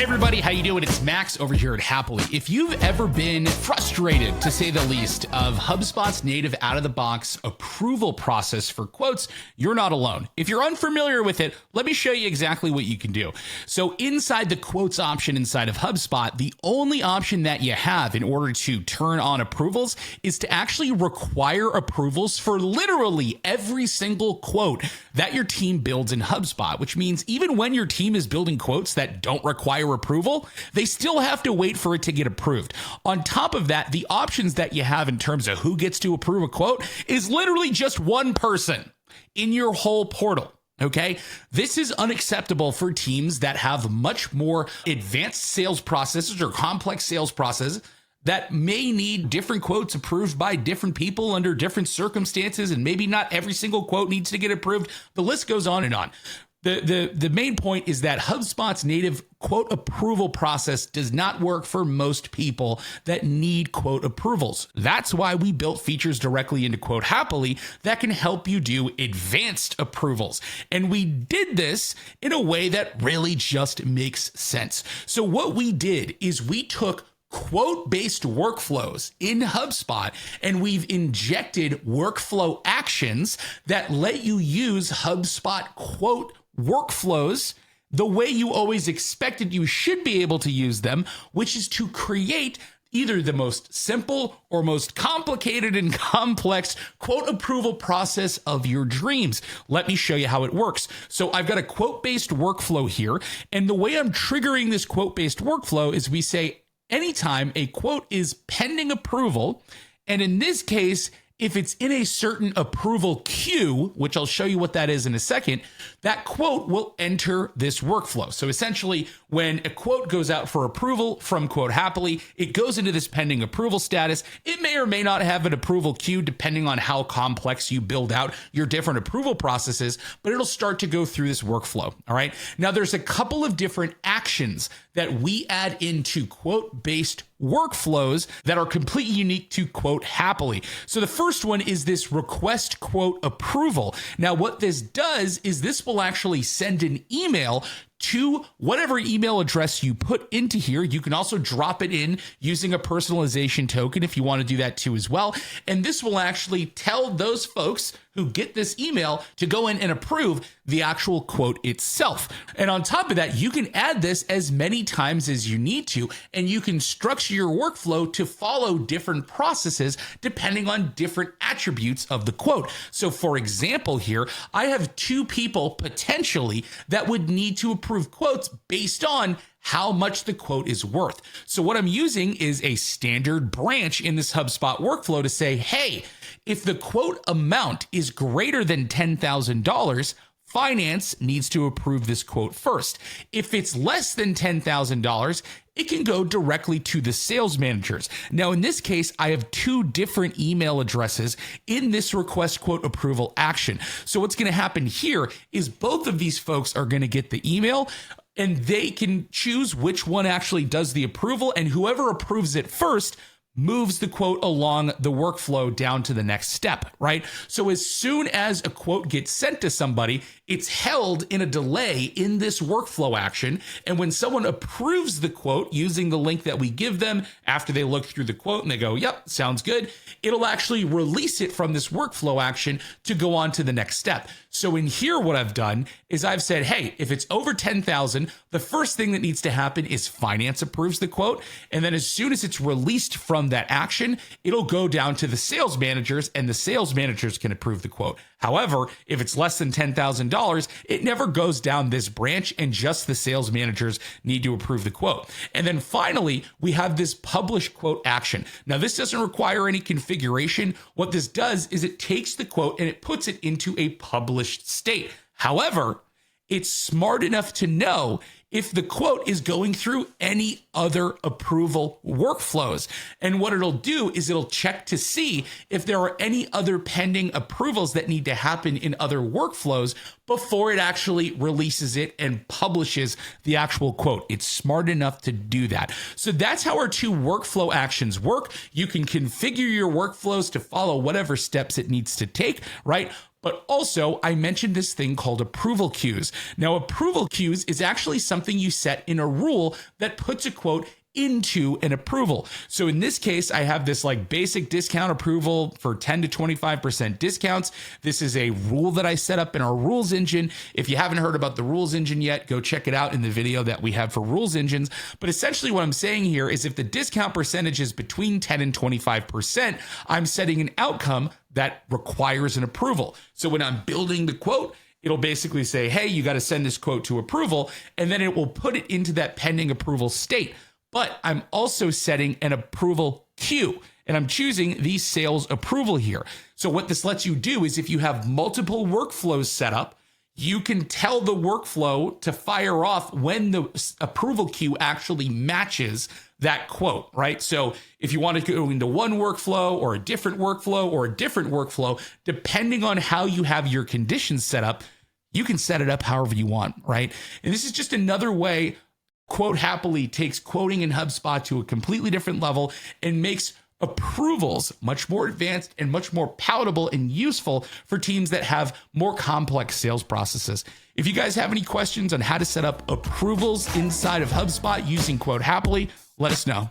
Hey everybody, how you doing? It's Max over here at Happily. If you've ever been frustrated, to say the least, of HubSpot's native out-of-the-box approval process for quotes, you're not alone. If you're unfamiliar with it, let me show you exactly what you can do. So inside the quotes option inside of HubSpot, the only option that you have in order to turn on approvals is to actually require approvals for literally every single quote that your team builds in HubSpot, which means even when your team is building quotes that don't require approval, they still have to wait for it to get approved. On top of that, the options that you have in terms of who gets to approve a quote is literally just one person in your whole portal. Okay, this is unacceptable for teams that have much more advanced sales processes or complex sales processes that may need different quotes approved by different people under different circumstances, and maybe not every single quote needs to get approved. The list goes on and on. The main point is that HubSpot's native quote approval process does not work for most people that need quote approvals. That's why we built features directly into Quote Happily that can help you do advanced approvals. And we did this in a way that really just makes sense. So what we did is we took quote-based workflows in HubSpot, and we've injected workflow actions that let you use HubSpot quote workflows the way you always expected you should be able to use them, which is to create either the most simple or most complicated and complex quote approval process of your dreams. Let me show you how it works. So I've got a quote-based workflow here, and the way I'm triggering this quote-based workflow is we say anytime a quote is pending approval, and in this case, if it's in a certain approval queue, which I'll show you what that is in a second, that quote will enter this workflow. So essentially, when a quote goes out for approval from Quote Happily, it goes into this pending approval status. It may or may not have an approval queue depending on how complex you build out your different approval processes, but it'll start to go through this workflow. All right. Now, there's a couple of different actions that we add into quote-based workflows that are completely unique to Quote Happily. So the first one is this request quote approval. Now, what this does is this will actually send an email to whatever email address you put into here. You can also drop it in using a personalization token if you want to do that too as well. And this will actually tell those folks who get this email to go in and approve the actual quote itself. And on top of that, you can add this as many times as you need to, and you can structure your workflow to follow different processes depending on different attributes of the quote. So for example, here, I have two people potentially that would need to approve quotes based on how much the quote is worth. So what I'm using is a standard branch in this HubSpot workflow to say, hey, if the quote amount is greater than $10,000, finance needs to approve this quote first. If it's less than $10,000, it can go directly to the sales managers. Now, in this case, I have two different email addresses in this request quote approval action. So what's going to happen here is both of these folks are going to get the email, and they can choose which one actually does the approval, and whoever approves it first moves the quote along the workflow down to the next step, right? So as soon as a quote gets sent to somebody, it's held in a delay in this workflow action. And when someone approves the quote using the link that we give them after they look through the quote and they go, yep, sounds good, it'll actually release it from this workflow action to go on to the next step. So in here, what I've done is I've said, hey, if it's over 10,000, the first thing that needs to happen is finance approves the quote. And then as soon as it's released from that action, it'll go down to the sales managers, and the sales managers can approve the quote. However, if it's less than $10,000, it never goes down this branch, and just the sales managers need to approve the quote. And then finally, we have this publish quote action. Now, this doesn't require any configuration. What this does is it takes the quote and it puts it into a published state. However, it's smart enough to know if the quote is going through any other approval workflows. And what it'll do is it'll check to see if there are any other pending approvals that need to happen in other workflows before it actually releases it and publishes the actual quote. It's smart enough to do that. So that's how our two workflow actions work. You can configure your workflows to follow whatever steps it needs to take, right? But also, I mentioned this thing called approval queues. Now, approval queues is actually something something you set in a rule that puts a quote into an approval. So in this case, I have this like basic discount approval for 10 to 25% discounts. This is a rule that I set up in our rules engine. If you haven't heard about the rules engine yet, go check it out in the video that we have for rules engines. But essentially what I'm saying here is if the discount percentage is between 10 and 25%, I'm setting an outcome that requires an approval. So when I'm building the quote, it'll basically say, hey, you got to send this quote to approval, and then it will put it into that pending approval state. But I'm also setting an approval queue, and I'm choosing the sales approval here. So what this lets you do is if you have multiple workflows set up, you can tell the workflow to fire off when the approval queue actually matches that quote, right? So if you want to go into one workflow or a different workflow, depending on how you have your conditions set up, you can set it up however you want, right? And this is just another way Quote Happily takes quoting in HubSpot to a completely different level and makes approvals much more advanced and much more palatable and useful for teams that have more complex sales processes. If you guys have any questions on how to set up approvals inside of HubSpot using Quote Happily, let us know.